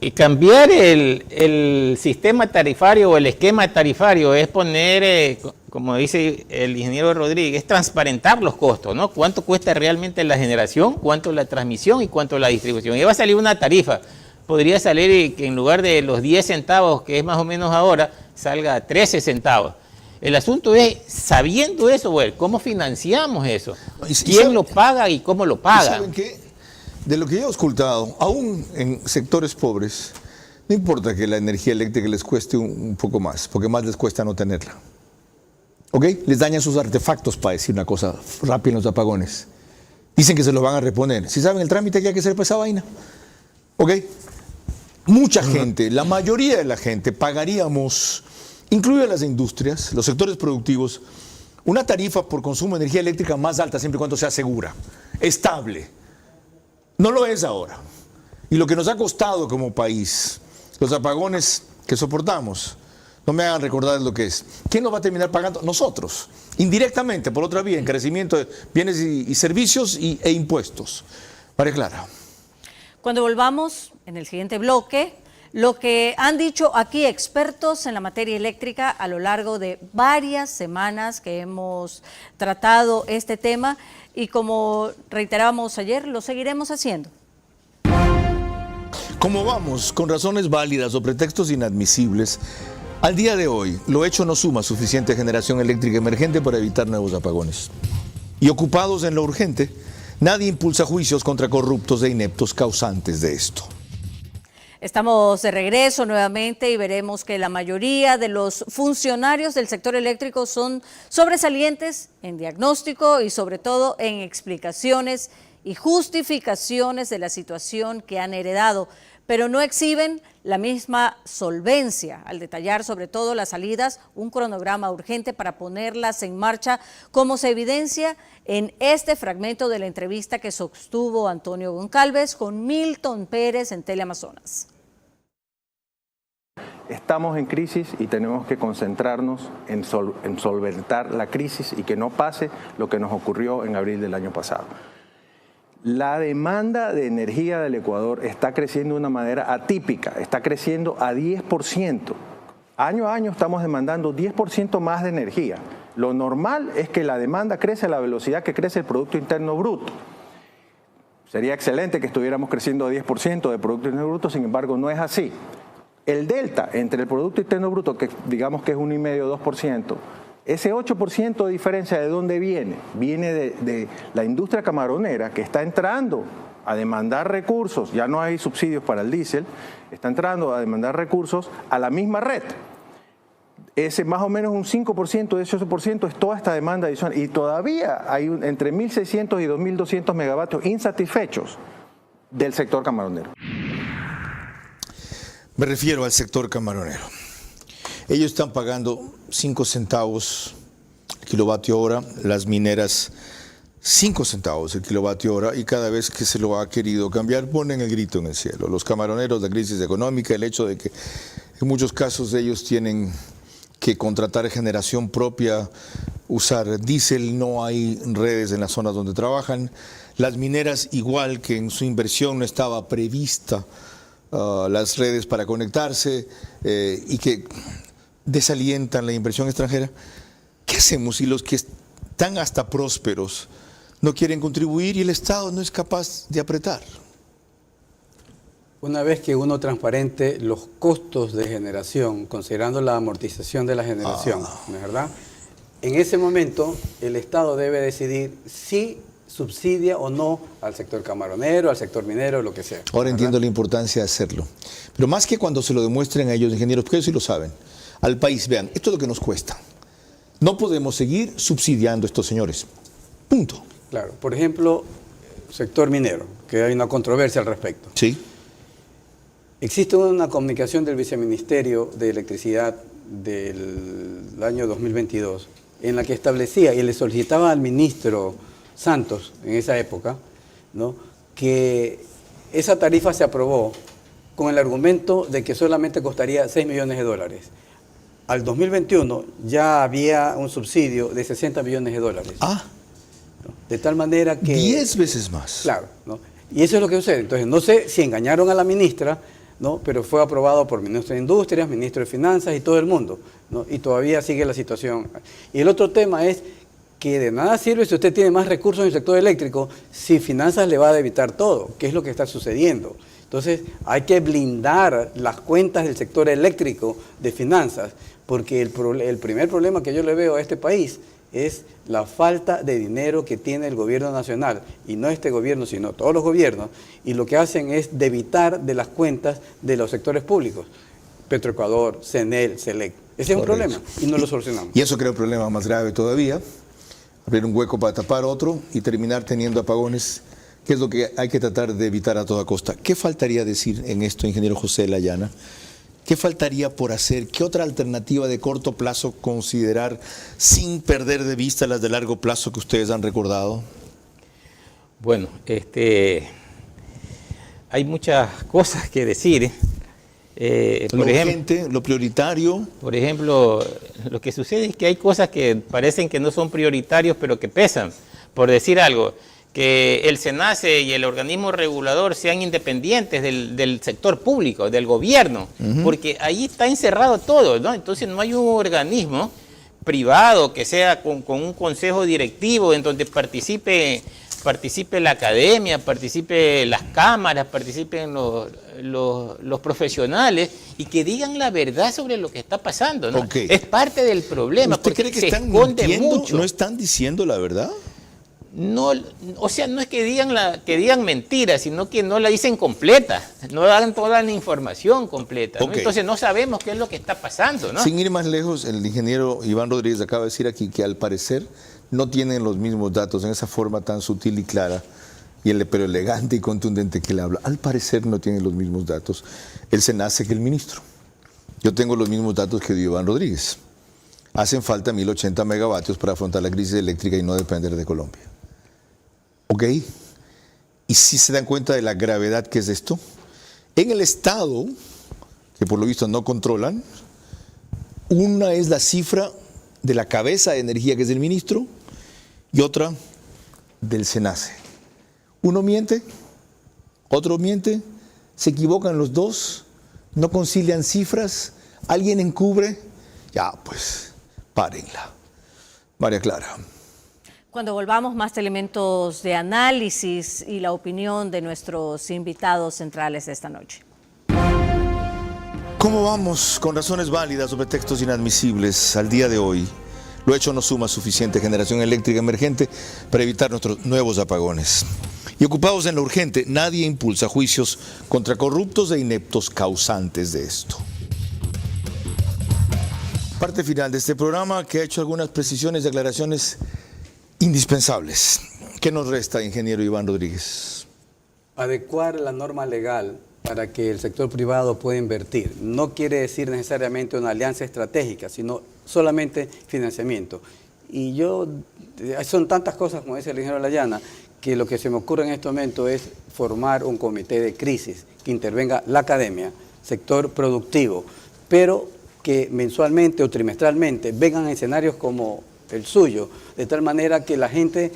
Y cambiar el sistema tarifario o el esquema tarifario es poner, como dice el ingeniero Rodríguez, transparentar los costos, ¿no? ¿Cuánto cuesta realmente la generación, cuánto la transmisión y cuánto la distribución? Y va a salir una tarifa. Podría salir que en lugar de los 10 centavos, que es más o menos ahora, salga 13 centavos. El asunto es, sabiendo eso, bueno, ¿cómo financiamos eso? ¿Quién lo paga y cómo lo paga? ¿Saben qué? De lo que yo he escuchado, aún en sectores pobres, no importa que la energía eléctrica les cueste un poco más, porque más les cuesta no tenerla. ¿Ok? Les dañan sus artefactos, para decir una cosa rápida en los apagones. Dicen que se los van a reponer. ¿Sí saben el trámite que hay que hacer para esa vaina? ¿Ok? Mucha gente, la mayoría de la gente, pagaríamos, incluidas las industrias, los sectores productivos, una tarifa por consumo de energía eléctrica más alta siempre y cuando sea segura, estable. No lo es ahora. Y lo que nos ha costado como país, los apagones que soportamos, no me hagan recordar lo que es. ¿Quién nos va a terminar pagando? Nosotros. Indirectamente, por otra vía, encarecimiento de bienes y servicios e impuestos. María Clara. Cuando volvamos en el siguiente bloque, lo que han dicho aquí expertos en la materia eléctrica a lo largo de varias semanas que hemos tratado este tema y como reiterábamos ayer, lo seguiremos haciendo. Como vamos, con razones válidas o pretextos inadmisibles, al día de hoy, lo hecho no suma suficiente generación eléctrica emergente para evitar nuevos apagones. Y ocupados en lo urgente, nadie impulsa juicios contra corruptos e ineptos causantes de esto. Estamos de regreso nuevamente y veremos que la mayoría de los funcionarios del sector eléctrico son sobresalientes en diagnóstico y sobre todo en explicaciones y justificaciones de la situación que han heredado, pero no exhiben la misma solvencia al detallar sobre todo las salidas, un cronograma urgente para ponerlas en marcha, como se evidencia en este fragmento de la entrevista que sostuvo Antonio Goncalves con Milton Pérez en Teleamazonas. Estamos en crisis y tenemos que concentrarnos en solventar la crisis y que no pase lo que nos ocurrió en abril del año pasado. La demanda de energía del Ecuador está creciendo de una manera atípica, está creciendo a 10%. Año a año estamos demandando 10% más de energía. Lo normal es que la demanda crece a la velocidad que crece el Producto Interno Bruto. Sería excelente que estuviéramos creciendo a 10% de Producto Interno Bruto, sin embargo no es así. El delta entre el Producto Interno Bruto, que digamos que es 1,5-2%, ese 8% de diferencia, ¿de dónde viene? Viene de la industria camaronera que está entrando a demandar recursos, ya no hay subsidios para el diésel, está entrando a demandar recursos a la misma red. Ese más o menos un 5%, de ese 8% es toda esta demanda adicional. Y todavía hay entre 1.600 y 2.200 megavatios insatisfechos del sector camaronero. Me refiero al sector camaronero. Ellos están pagando 5 centavos el kilovatio hora, las mineras 5 centavos el kilovatio hora, y cada vez que se lo ha querido cambiar ponen el grito en el cielo. Los camaroneros, la crisis económica, el hecho de que en muchos casos ellos tienen que contratar generación propia, usar diésel, no hay redes en las zonas donde trabajan. Las mineras, igual que en su inversión no estaba prevista las redes para conectarse y que desalientan la inversión extranjera. ¿Qué hacemos si los que están hasta prósperos no quieren contribuir y el Estado no es capaz de apretar? Una vez que uno transparente los costos de generación, considerando la amortización de la generación, ¿no es verdad? En ese momento el Estado debe decidir si subsidia o no al sector camaronero, al sector minero, lo que sea. Ahora ¿verdad? entiendo la importancia de hacerlo. Pero más que cuando se lo demuestren a ellos, ingenieros, porque ellos sí lo saben, al país, vean, esto es lo que nos cuesta. No podemos seguir subsidiando a estos señores. Punto. Claro, por ejemplo, sector minero, que hay una controversia al respecto. Sí. Existe una comunicación del Viceministerio de Electricidad del año 2022 en la que establecía y le solicitaba al ministro Santos en esa época, ¿no?, que esa tarifa se aprobó con el argumento de que solamente costaría $6 millones. Al 2021 ya había un subsidio de $60 millones. Ah. ¿No? De tal manera que... 10 veces más. Claro, ¿no? Y eso es lo que sucede. Entonces, no sé si engañaron a la ministra, ¿no?, pero fue aprobado por ministro de Industrias, ministro de Finanzas y todo el mundo, ¿no? Y todavía sigue la situación. Y el otro tema es que de nada sirve si usted tiene más recursos en el sector eléctrico si Finanzas le va a debitar todo, que es lo que está sucediendo. Entonces hay que blindar las cuentas del sector eléctrico de Finanzas, porque el primer problema que yo le veo a este país es la falta de dinero que tiene el gobierno nacional, y no este gobierno, sino todos los gobiernos, y lo que hacen es debitar de las cuentas de los sectores públicos, Petroecuador, CENEL, CELEC. Ese es un problema y no lo solucionamos. Y eso crea un problema más grave todavía, abrir un hueco para tapar otro y terminar teniendo apagones, que es lo que hay que tratar de evitar a toda costa. ¿Qué faltaría decir en esto, ingeniero José Layana? ¿Qué faltaría por hacer? ¿Qué otra alternativa de corto plazo considerar sin perder de vista las de largo plazo que ustedes han recordado? Bueno, hay muchas cosas que decir. Por ejemplo, lo prioritario. Por ejemplo, lo que sucede es que hay cosas que parecen que no son prioritarios, pero que pesan. Por decir algo, que el SENACE y el organismo regulador sean independientes del sector público, del gobierno, porque ahí está encerrado todo, ¿no? Entonces no hay un organismo privado que sea con un consejo directivo en donde participe la academia, participe las cámaras, participen los profesionales y que digan la verdad sobre lo que está pasando, ¿no? Okay. Es parte del problema. ¿Usted cree que se están esconde mintiendo? mucho. ¿No están diciendo la verdad? No, o sea, no es que digan mentiras, sino que no la dicen completa, no dan toda la información completa, ¿no? Okay. Entonces no sabemos qué es lo que está pasando, ¿no? Sin ir más lejos, el ingeniero Iván Rodríguez acaba de decir aquí que al parecer no tienen los mismos datos en esa forma tan sutil y clara, pero elegante y contundente que le habla. Al parecer no tienen los mismos datos el SENACE que el ministro. Yo tengo los mismos datos que dio Iván Rodríguez. Hacen falta 1080 megavatios para afrontar la crisis eléctrica y no depender de Colombia. ¿Ok? ¿Y si se dan cuenta de la gravedad que es esto? En el Estado, que por lo visto no controlan, una es la cifra de la cabeza de energía, que es el ministro, y otra del SENACE. Uno miente, otro miente, se equivocan los dos, no concilian cifras, alguien encubre, ya pues, párenla. María Clara. Cuando volvamos, más elementos de análisis y la opinión de nuestros invitados centrales de esta noche. ¿Cómo vamos con razones válidas sobre textos inadmisibles al día de hoy? Lo hecho no suma suficiente generación eléctrica emergente para evitar nuestros nuevos apagones. Y ocupados en lo urgente, nadie impulsa juicios contra corruptos e ineptos causantes de esto. Parte final de este programa, que ha hecho algunas precisiones y aclaraciones indispensables. ¿Qué nos resta, ingeniero Iván Rodríguez? Adecuar la norma legal para que el sector privado pueda invertir. No quiere decir necesariamente una alianza estratégica, sino solamente financiamiento. Y son tantas cosas, como dice el ingeniero Layana, que lo que se me ocurre en este momento es formar un comité de crisis que intervenga la academia, sector productivo, pero que mensualmente o trimestralmente vengan a escenarios como el suyo, de tal manera que la gente,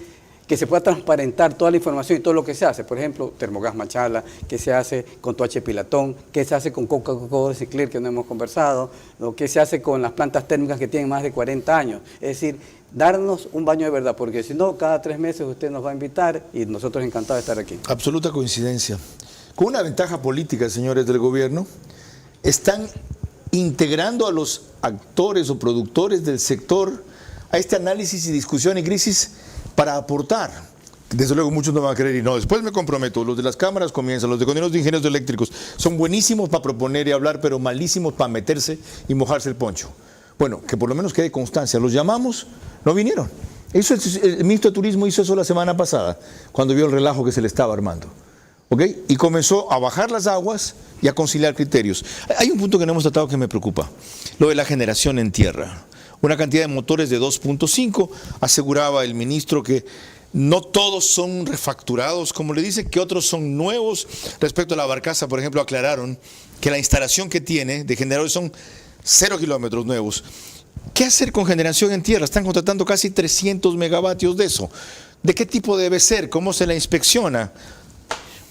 que se pueda transparentar toda la información y todo lo que se hace. Por ejemplo, Termogas Machala, que se hace con Toache Pilatón, que se hace con Coca-Cola de Ciclir, que no hemos conversado, lo que se hace con las plantas térmicas que tienen más de 40 años. Es decir, darnos un baño de verdad, porque si no, cada 3 meses usted nos va a invitar y nosotros encantados de estar aquí. Absoluta coincidencia. Con una ventaja política, señores del gobierno, están integrando a los actores o productores del sector a este análisis y discusión y crisis para aportar. Desde luego muchos no van a querer y no, después me comprometo, los de las cámaras comienzan, los de coordinados de ingenieros eléctricos son buenísimos para proponer y hablar, pero malísimos para meterse y mojarse el poncho. Bueno, que por lo menos quede constancia, los llamamos, no vinieron. Eso el ministro de Turismo hizo eso la semana pasada, cuando vio el relajo que se le estaba armando. ¿Ok? Y comenzó a bajar las aguas y a conciliar criterios. Hay un punto que no hemos tratado que me preocupa, lo de la generación en tierra. Una cantidad de motores de 2.5, aseguraba el ministro que no todos son refacturados, como le dice, que otros son nuevos. Respecto a la barcaza, por ejemplo, aclararon que la instalación que tiene de generadores son 0 kilómetros nuevos. ¿Qué hacer con generación en tierra? Están contratando casi 300 megavatios de eso. ¿De qué tipo debe ser? ¿Cómo se la inspecciona?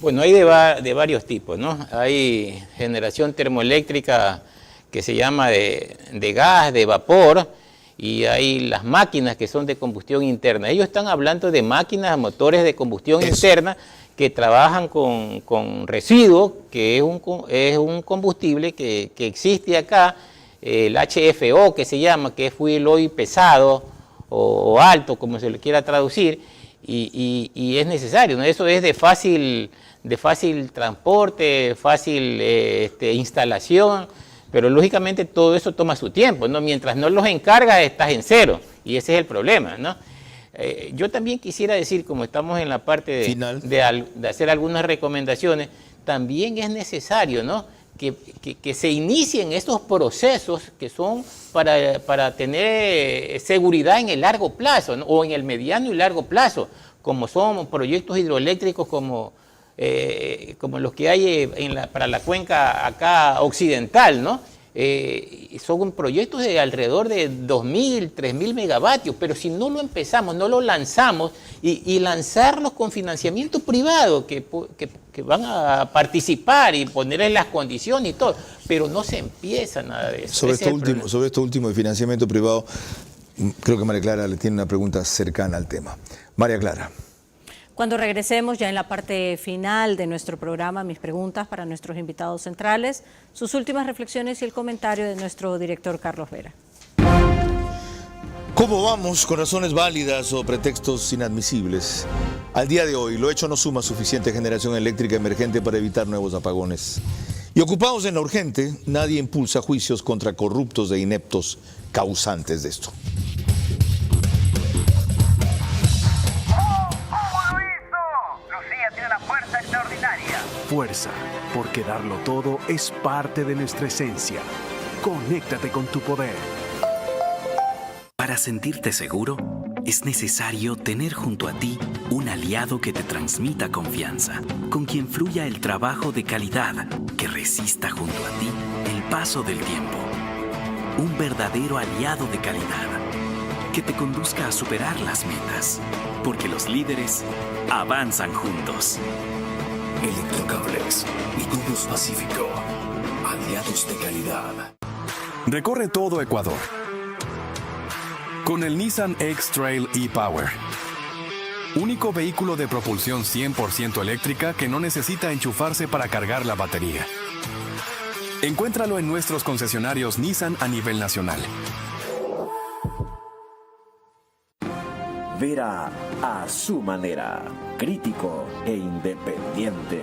Bueno, hay de varios tipos, ¿no? Hay generación termoeléctrica que se llama de gas, de vapor, y hay las máquinas que son de combustión interna. Ellos están hablando de máquinas, motores de combustión interna que trabajan con residuos, que es un combustible que existe acá, el HFO que se llama, que es fuel oil pesado o alto, como se le quiera traducir, y es necesario, ¿no? Eso es de fácil transporte, fácil instalación, pero lógicamente todo eso toma su tiempo, ¿no? Mientras no los encargas estás en cero, y ese es el problema, ¿no? Yo también quisiera decir, como estamos en la parte de hacer algunas recomendaciones, también es necesario, ¿no?, que se inicien estos procesos que son para tener seguridad en el largo plazo, ¿no? O en el mediano y largo plazo, como son proyectos hidroeléctricos como los que hay para la cuenca acá occidental, ¿no? Son proyectos de alrededor de 2.000, 3.000 megavatios, pero si no lo empezamos, no lo lanzamos, y lanzarlos con financiamiento privado, que van a participar y ponerles las condiciones y todo, pero no se empieza nada de eso. Sobre esto último de financiamiento privado, creo que María Clara le tiene una pregunta cercana al tema. María Clara. Cuando regresemos ya en la parte final de nuestro programa, mis preguntas para nuestros invitados centrales, sus últimas reflexiones y el comentario de nuestro director Carlos Vera. ¿Cómo vamos con razones válidas o pretextos inadmisibles? Al día de hoy, lo hecho no suma suficiente generación eléctrica emergente para evitar nuevos apagones. Y ocupados en lo urgente, nadie impulsa juicios contra corruptos e ineptos causantes de esto. Fuerza, porque darlo todo es parte de nuestra esencia. Conéctate con tu poder. Para sentirte seguro, es necesario tener junto a ti un aliado que te transmita confianza, con quien fluya el trabajo de calidad, que resista junto a ti el paso del tiempo. Un verdadero aliado de calidad, que te conduzca a superar las metas, porque los líderes avanzan juntos. Electrocables y Tubos Pacífico, aliados de calidad. Recorre todo Ecuador con el Nissan X-Trail e-Power. Único vehículo de propulsión 100% eléctrica que no necesita enchufarse para cargar la batería. Encuéntralo en nuestros concesionarios Nissan a nivel nacional. Vera a su manera, crítico e independiente.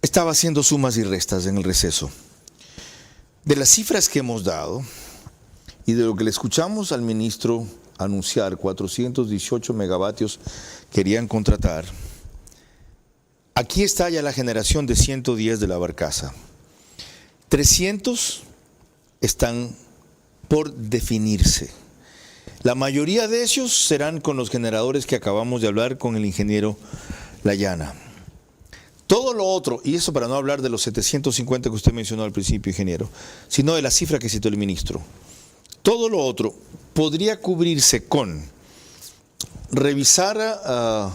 Estaba haciendo sumas y restas en el receso. De las cifras que hemos dado y de lo que le escuchamos al ministro anunciar, 418 megavatios querían contratar. Aquí está ya la generación de 110 de la barcaza. 300 están por definirse. La mayoría de ellos serán con los generadores que acabamos de hablar con el ingeniero Layana. Todo lo otro, y eso para no hablar de los 750 que usted mencionó al principio, ingeniero, sino de la cifra que citó el ministro, todo lo otro podría cubrirse con revisar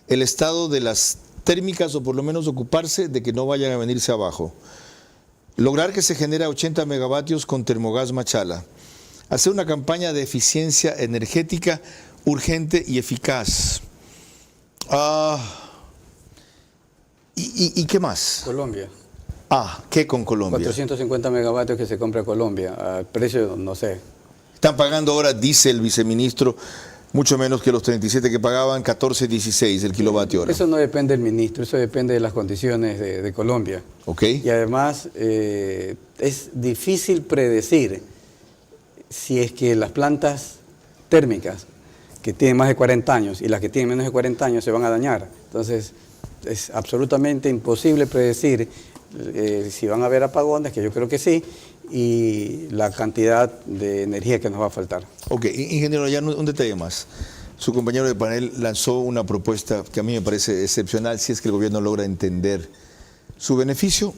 el estado de las térmicas, o por lo menos ocuparse de que no vayan a venirse abajo, lograr que se genere 80 megavatios con Termogas Machala, hacer una campaña de eficiencia energética urgente y eficaz. ¿Y qué más? Colombia. ¿Qué con Colombia? 450 megavatios que se compra Colombia, al precio, no sé. Están pagando ahora, dice el viceministro, mucho menos que los 37 que pagaban, 14.16 el kilovatio hora. Eso no depende del ministro, eso depende de las condiciones de Colombia. Ok. Y además es difícil predecir si es que las plantas térmicas que tienen más de 40 años y las que tienen menos de 40 años se van a dañar. Entonces es absolutamente imposible predecir si van a haber apagones, que yo creo que sí, y la cantidad de energía que nos va a faltar. Ok, ingeniero, ya un detalle más. Su compañero de panel lanzó una propuesta que a mí me parece excepcional, si es que el gobierno logra entender su beneficio,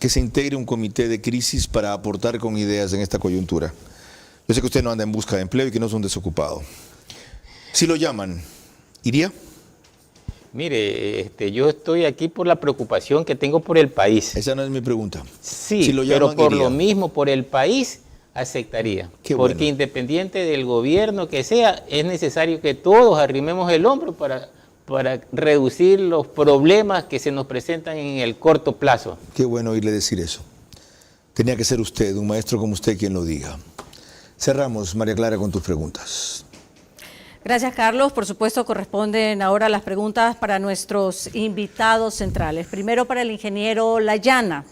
que se integre un comité de crisis para aportar con ideas en esta coyuntura. Yo sé que usted no anda en busca de empleo y que no es un desocupado. Si lo llaman, ¿iría? Mire, yo estoy aquí por la preocupación que tengo por el país. Esa no es mi pregunta. Sí, si lo llaman, pero por iría. Lo mismo, por el país, aceptaría. Qué porque bueno. Independiente del gobierno que sea, es necesario que todos arrimemos el hombro para reducir los problemas que se nos presentan en el corto plazo. Qué bueno oírle decir eso. Tenía que ser usted, un maestro como usted, quien lo diga. Cerramos, María Clara, con tus preguntas. Gracias, Carlos. Por supuesto, corresponden ahora las preguntas para nuestros invitados centrales. Primero para el ingeniero Layana.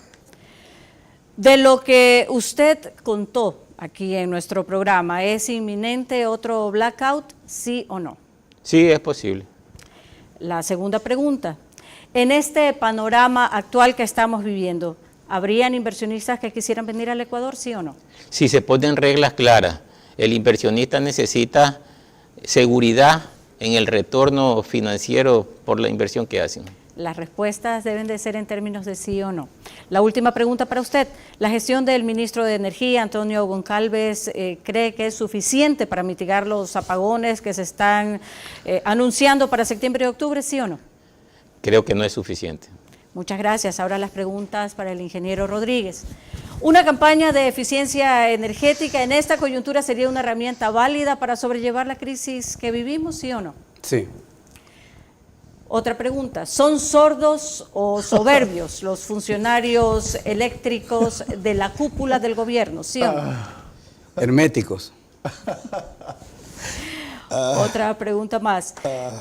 De lo que usted contó aquí en nuestro programa, ¿es inminente otro blackout, sí o no? Sí, es posible. La segunda pregunta, en este panorama actual que estamos viviendo, ¿habrían inversionistas que quisieran venir al Ecuador, sí o no? Si se ponen reglas claras, el inversionista necesita seguridad en el retorno financiero por la inversión que hacen. Las respuestas deben de ser en términos de sí o no. La última pregunta para usted. ¿La gestión del ministro de Energía, Antonio Goncalves, cree que es suficiente para mitigar los apagones que se están anunciando para septiembre y octubre, sí o no? Creo que no es suficiente. Muchas gracias. Ahora las preguntas para el ingeniero Rodríguez. ¿Una campaña de eficiencia energética en esta coyuntura sería una herramienta válida para sobrellevar la crisis que vivimos, sí o no? Sí. Otra pregunta, ¿son sordos o soberbios los funcionarios eléctricos de la cúpula del gobierno, sí o no? Herméticos. Otra pregunta más.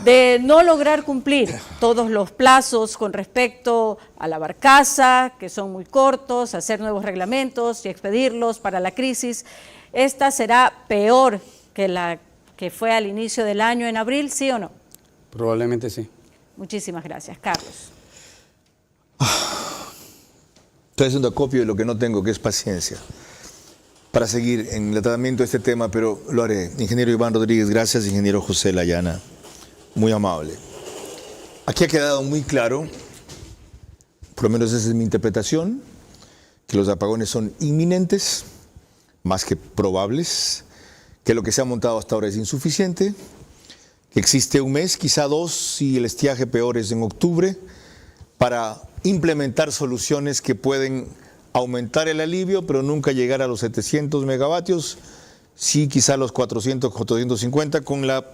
De no lograr cumplir todos los plazos con respecto a la barcaza, que son muy cortos, hacer nuevos reglamentos y expedirlos para la crisis, ¿esta será peor que la que fue al inicio del año en abril, sí o no? Probablemente sí. Muchísimas gracias. Carlos. Estoy haciendo acopio de lo que no tengo, que es paciencia, para seguir en el tratamiento de este tema, pero lo haré. Ingeniero Iván Rodríguez, gracias. Ingeniero José Layana, muy amable. Aquí ha quedado muy claro, por lo menos esa es mi interpretación, que los apagones son inminentes, más que probables, que lo que se ha montado hasta ahora es insuficiente, que existe un mes, quizá dos, si el estiaje peor es en octubre, para implementar soluciones que pueden aumentar el alivio, pero nunca llegar a los 700 megavatios, sí quizá los 400, 450, con la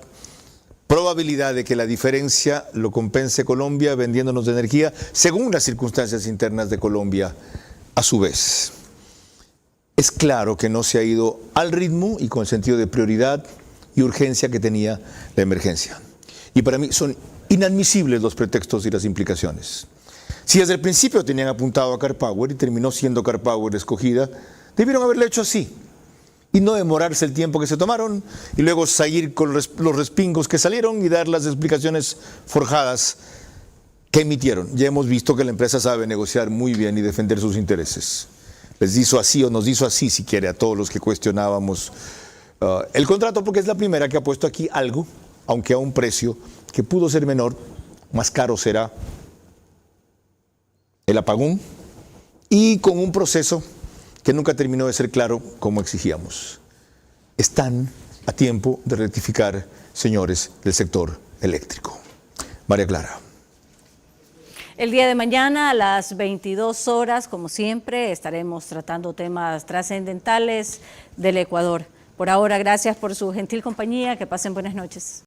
probabilidad de que la diferencia lo compense Colombia vendiéndonos de energía según las circunstancias internas de Colombia a su vez. Es claro que no se ha ido al ritmo y con el sentido de prioridad y urgencia que tenía la emergencia. Y para mí son inadmisibles los pretextos y las implicaciones. Si desde el principio tenían apuntado a CarPower y terminó siendo CarPower escogida, debieron haberlo hecho así y no demorarse el tiempo que se tomaron y luego seguir con los respingos que salieron y dar las explicaciones forjadas que emitieron. Ya hemos visto que la empresa sabe negociar muy bien y defender sus intereses. Les hizo así o nos hizo así, si quiere, a todos los que cuestionábamos el contrato, porque es la primera que ha puesto aquí algo, aunque a un precio que pudo ser menor, más caro será el apagón y con un proceso que nunca terminó de ser claro como exigíamos. Están a tiempo de rectificar, señores del sector eléctrico. María Clara. El día de mañana a las 22 horas, como siempre, estaremos tratando temas trascendentales del Ecuador. Por ahora, gracias por su gentil compañía. Que pasen buenas noches.